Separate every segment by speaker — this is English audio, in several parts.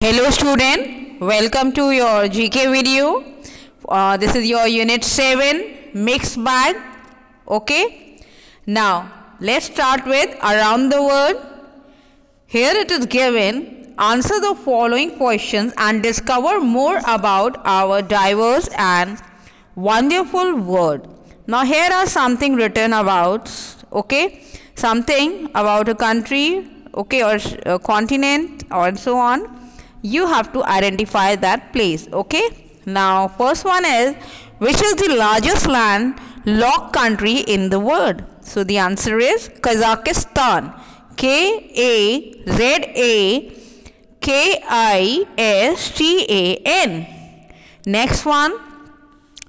Speaker 1: Hello student, welcome to your GK video. This is your unit 7 mixed bag. Okay. Now let's start with around the world. Here it is given, answer the following questions and discover more about our diverse and wonderful world. Now here are something written about, okay, something about a country, okay, or a continent or so on. You have to identify that place. Okay. Now first one is, which is the largest landlocked country in the world? So the answer is Kazakhstan. Kazakistan. Next one,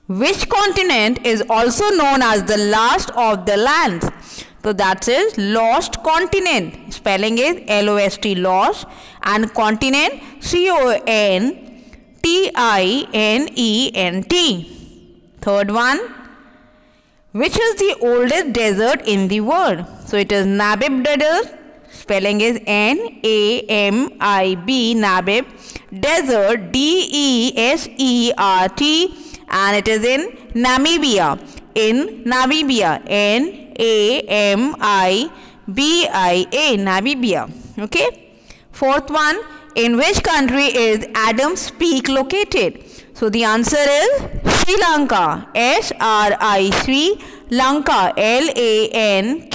Speaker 1: which continent is also known as the last of the lands? So that is lost continent. Spelling is LOST, lost, and continent CONTINENT. Third one, which is the oldest desert in the world? So it is Namib Desert. Spelling is NAMIB, Namib Desert, DESERT, and it is in Namibia. NAMIBIA, Namibia. Okay. Fourth one, in which country is Adams Peak located? So the answer is Sri Lanka. SRI, Lanka, LANKA.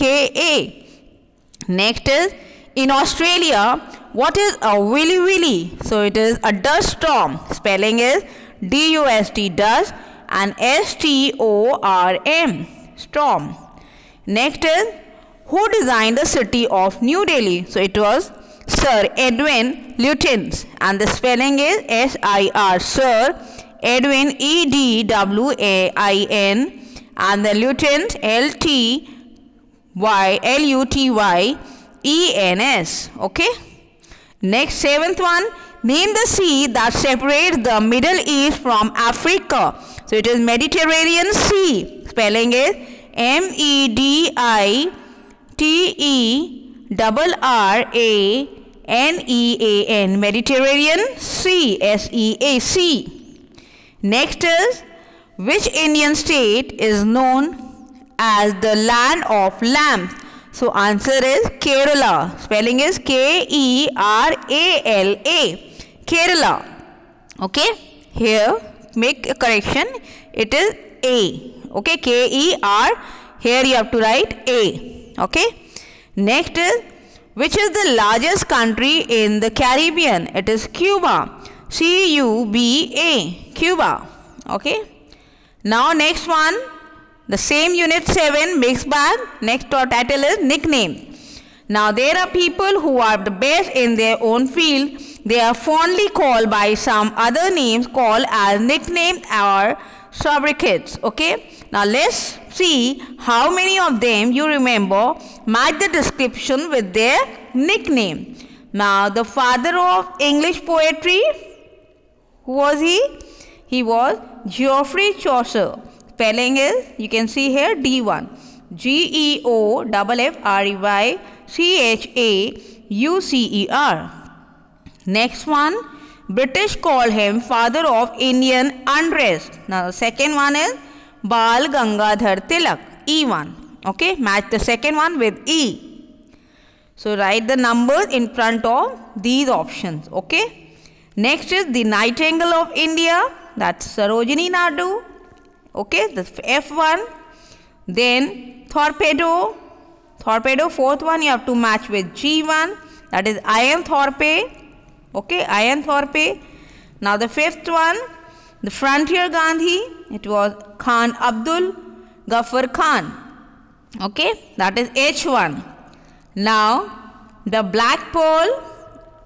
Speaker 1: Next is, in Australia, what is a willy willy? So it is a dust storm. Spelling is DUST, dust, and STORM, storm. Next is, who designed the city of New Delhi? So it was Sir Edwin Lutyens, and the spelling is SIR, Sir Edwin EDWAIN, and the Lutyens LUTYENS. Okay. Next, seventh one, name the sea that separates the Middle East from Africa. So it is Mediterranean Sea. Spelling is MEDITERRANEAN, Mediterranean Sea, SEAC. Next is, which Indian state is known as the land of lambs? So answer is Kerala. Spelling is KERALA, Kerala. Okay. Here make a correction. It is A. Okay. KER. Here you have to write A. Okay. Next is, which is the largest country in the Caribbean? It is Cuba. CUBA, Cuba. Okay. Now next one, the same unit 7 mixed bag. Next title is nickname. Now there are people who are the best in their own field. They are fondly called by some other names called as nicknames or sobriquets. Okay. Now let's see how many of them you remember. Match the description with their nickname. Now the father of English poetry, who was he? He was Geoffrey Chaucer. Spelling is, you can see here, D1. GEOFFREYCHAUCER. Next one, British call him father of Indian unrest. Now the second one is Bal Gangadhar Tilak, E1. Okay, match the second one with E. So write the numbers in front of these options. Okay. Next is the Nightingale of India, that's Sarojini Naidu. Okay, the F1. Then Torpedo, fourth one you have to match with G1, that is Ian Thorpe. Okay, Ian Thorpe. Now the fifth one, the Frontier Gandhi, it was Khan Abdul Ghaffar Khan. Okay, that is H1. Now the Black Pearl,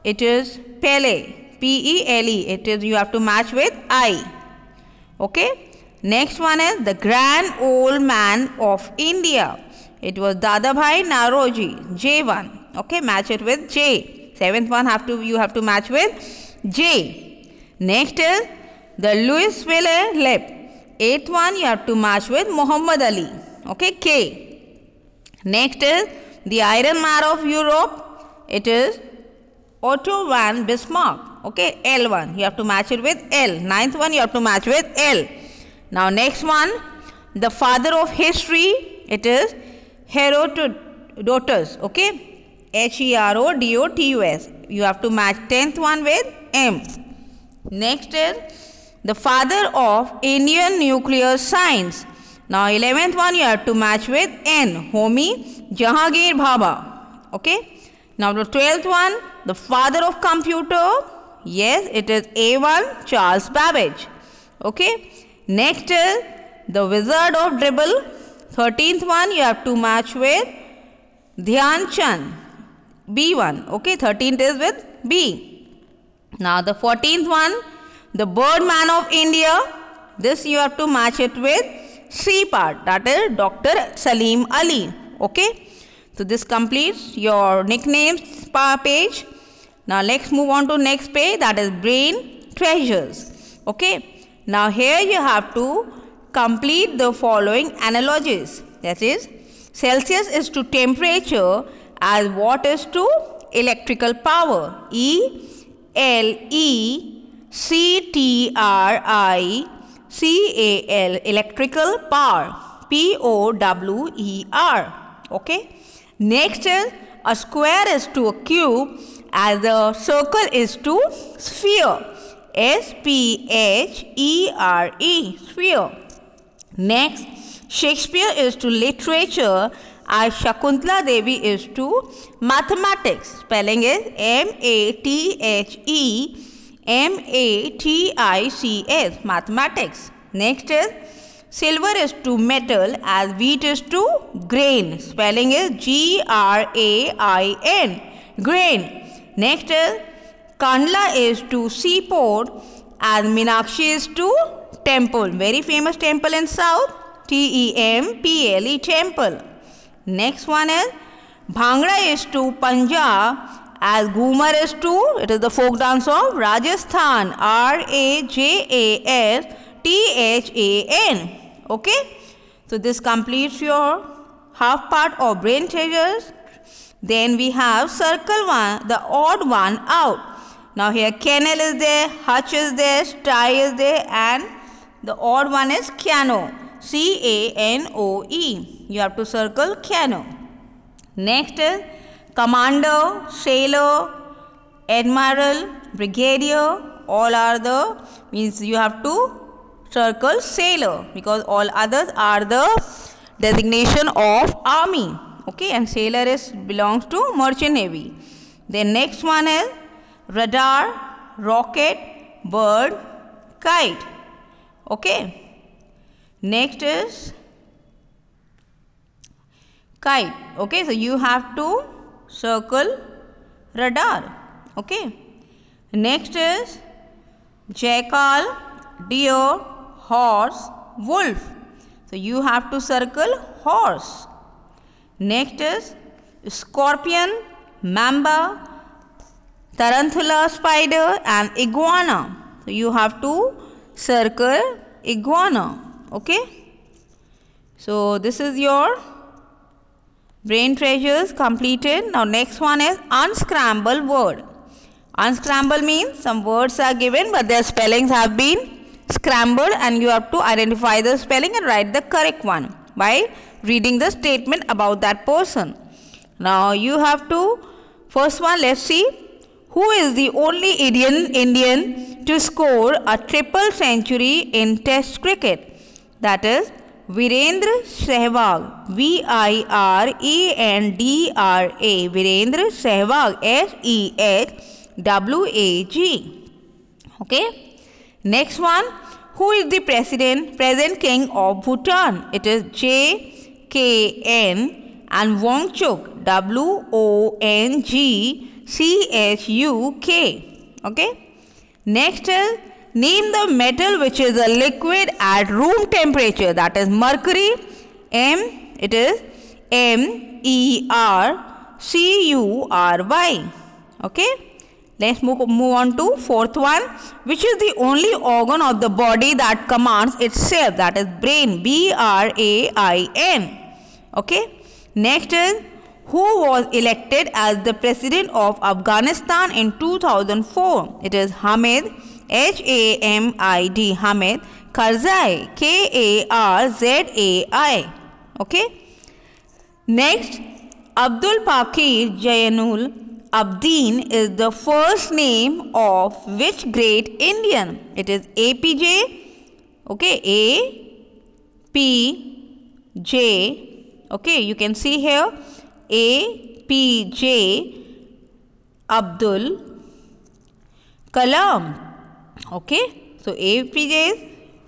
Speaker 1: it is Pele, PELE. It is, you have to match with I. Okay. Next one is the Grand Old Man of India. It was Dadabhai Naoroji, J1. Okay, match it with J. Seventh one you have to match with J. Next is the Louisville Lip. Eighth one you have to match with Muhammad Ali. Okay, K. Next is the Iron Man of Europe. It is Otto von Bismarck. Okay, L1. You have to match it with L. Ninth one you have to match with L. Now next one, the father of history, it is Herodotus. Okay, Herodotus. You have to match 10th one with M. Next is the father of Indian nuclear science. Now 11th one you have to match with N. Homi Jahangir Bhabha. Okay. Now the 12th one, the father of computer. Yes, it is A1 Charles Babbage. Okay. Next is the wizard of dribble. 13th one you have to match with Dhyan Chand. B1. Okay. 13th is with B. Now the 14th one, the Birdman of India. This you have to match it with C part, that is Dr. Salim Ali. Okay. So this completes your nicknames page. Now let's move on to next page, that is brain treasures. Okay. Now here you have to complete the following analogies. That is, Celsius is to temperature as watt is to electrical power. ELECTRICAL, electrical power. POWER. Okay. Next is, a square is to a cube as a circle is to sphere. SPHERE, sphere. Next, Shakespeare is to literature as Shakuntala Devi is to mathematics. Spelling is MATHEMATICS, mathematics. Next is, silver is to metal as wheat is to grain. Spelling is GRAIN, grain. Next is, Kandla is to seaport as Meenakshi is to temple. Very famous temple in south. TEMPLE, temple. Next one is, Bhangra is to Punjab as Ghumar is to, it is the folk dance of Rajasthan. RAJASTHAN. Okay. So this completes your half part of brain treasures. Then we have circle one, the odd one out. Now here kennel is there, hutch is there, sty is there, and the odd one is canoe. CANOE. You have to circle canoe. Next is commander, sailor, admiral, brigadier. All are the, means you have to circle sailor because all others are the designation of army. Okay, and sailor is belongs to merchant navy. Then next one is radar, rocket, bird, kite. Okay. Next is kite. Okay, so you have to circle radar. Okay. Next is jackal, deer, horse, wolf. So you have to circle horse. Next is scorpion, mamba, tarantula spider, and iguana. So you have to circle iguana. Okay. So this is your brain treasures completed. Now next one is unscramble word. Unscramble means some words are given but their spellings have been scrambled and you have to identify the spelling and write the correct one by reading the statement about that person. Now you have to, first one, let's see, who is the only Indian to score a triple century in Test cricket? That is Virendra Sehwag, Virendra, Virendra Sehwag, Sehwag. Okay. Next one, who is the present king of Bhutan? It is JKN and Wangchuk, WONGCHUK. Okay. Next is, name the metal which is a liquid at room temperature. That is mercury. It is MERCURY. Okay. Let's move on to fourth one. Which is the only organ of the body that commands itself? That is brain. BRAIN. Okay. Next is, who was elected as the president of Afghanistan in 2004? It is Hamid, Hamid, Hamid Karzai, Karzai. Okay. Next, Abdul Pakir Jainul Abidin is the first name of which great Indian? It is APJ. Okay, APJ. Okay, you can see here APJ Abdul Kalam. Okay, so APJ's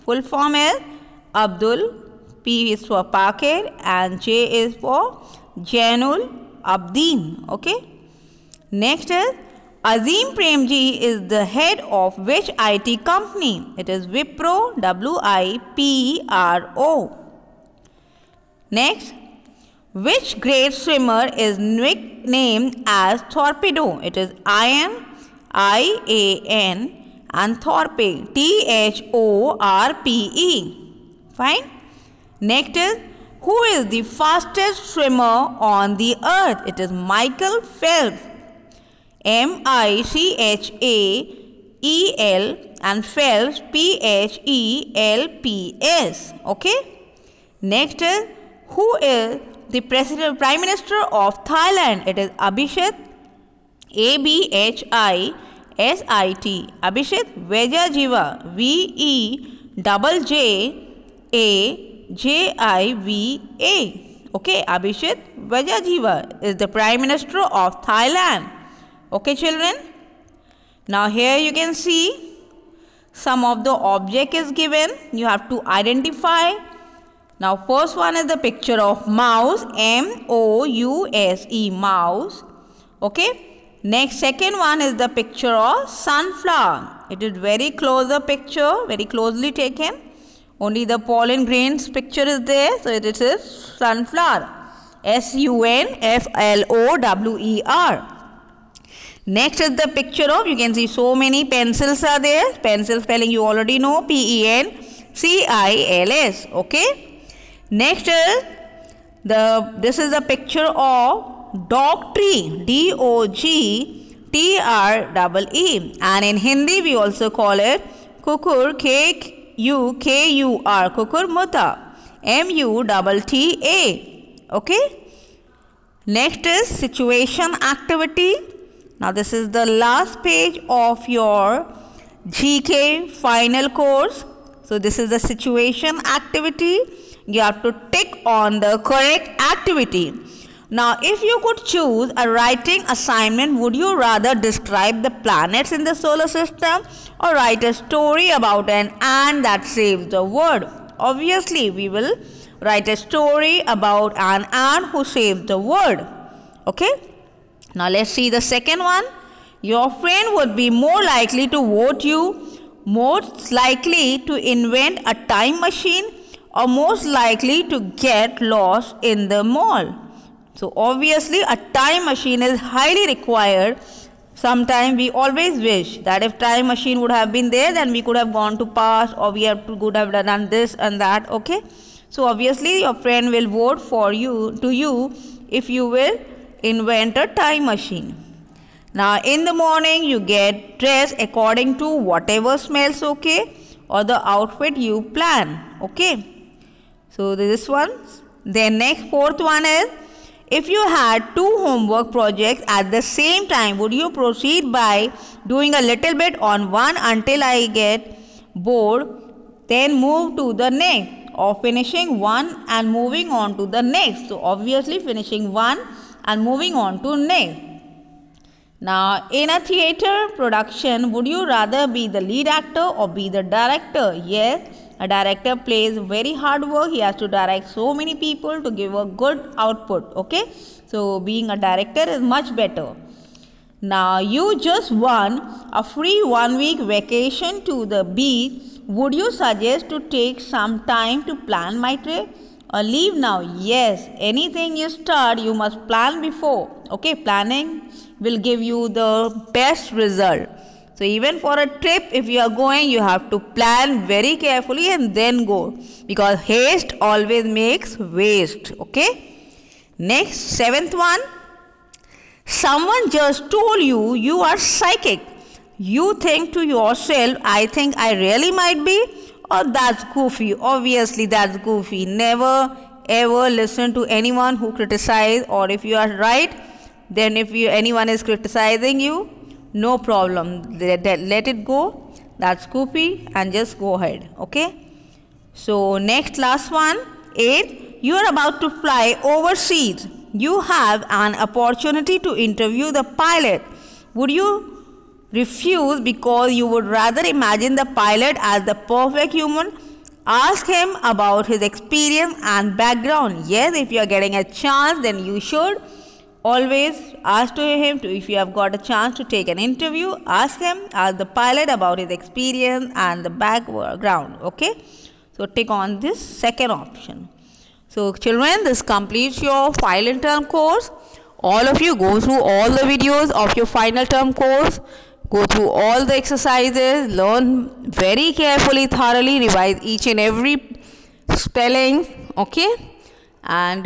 Speaker 1: full form is Abdul, P is for Pakir and J is for Jainul Abidin. Okay. Next is Azim Premji is the head of which IT company? It is Wipro, WIPRO. Next, which great swimmer is nicknamed as Torpedo? It is IAN and Thorpe, THORPE. Fine. Next is, who is the fastest swimmer on the earth? It is Michael Phelps, MICHAEL and Phelps, PHELPS. Okay. Next is, who is the Prime Minister of Thailand? It is Abhisit, ABHISIT, Abhisit Vejajiva, VEJJAJIVA. Okay, Abhisit Vejajiva is the Prime Minister of Thailand. Okay, children. Now here you can see some of the object is given. You have to identify. Now first one is the picture of mouse, MOUSE, mouse. Okay. Next, second one is the picture of sunflower. It is very closer picture, very closely taken. Only the pollen grains picture is there. So it is sunflower, SUNFLOWER. Next is the picture of, you can see so many pencils are there. Pencil spelling you already know, PENCILS. Okay. Next is this is the picture of dog tree, DOGTREE, and in Hindi we also call it kukur, KUKUR, kukur mutta, MUTTA. Okay. Next is situation activity. Now this is the last page of your GK final course. So this is the situation activity. You have to tick on the correct activity. Now, if you could choose a writing assignment, would you rather describe the planets in the solar system or write a story about an ant that saves the world? Obviously, we will write a story about an ant who saves the world. Okay. Now, let's see the second one. Your friend would be more likely to vote you, most likely to invent a time machine, or most likely to get lost in the mall. So obviously a time machine is highly required. Sometimes we always wish that if time machine would have been there, then we could have gone to past, or we could have done this and that. Okay. So obviously your friend will vote for you if you will invent a time machine. Now in the morning you get dressed according to whatever smells okay or the outfit you plan. Okay. So this one. Then next fourth one is, if you had two homework projects at the same time, would you proceed by doing a little bit on one until I get bored, then move to the next, or finishing one and moving on to the next? So obviously finishing one and moving on to next. Now in a theater production, would you rather be the lead actor or be the director? Yes. A director plays very hard work. He has to direct so many people to give a good output. Okay. So being a director is much better. Now you just won a free 1 week vacation to the beach. Would you suggest to take some time to plan my trip or leave now? Yes. Anything you start, you must plan before. Okay. Planning will give you the best result. So even for a trip, if you are going, you have to plan very carefully and then go, because haste always makes waste. Okay. Next, seventh one. Someone just told you you are psychic. You think to yourself, I think I really might be. Oh, that's goofy. Obviously, that's goofy. Never ever listen to anyone who criticize, or if you are right, then if anyone is criticizing you, no problem. Let it go. That's goofy and just go ahead. Okay. So next, last one. 8. You are about to fly overseas. You have an opportunity to interview the pilot. Would you refuse because you would rather imagine the pilot as the perfect human? Ask him about his experience and background. Yes, if you are getting a chance, then you should always ask to him if you have got a chance to take an interview, ask the pilot about his experience and the background. Okay, so take on this second option. So children, this completes your final term course. All of you go through all the videos of your final term course. Go through all the exercises, learn very carefully, thoroughly, revise each and every spelling, okay? And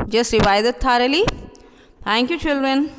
Speaker 1: just revise it thoroughly. Thank you, children.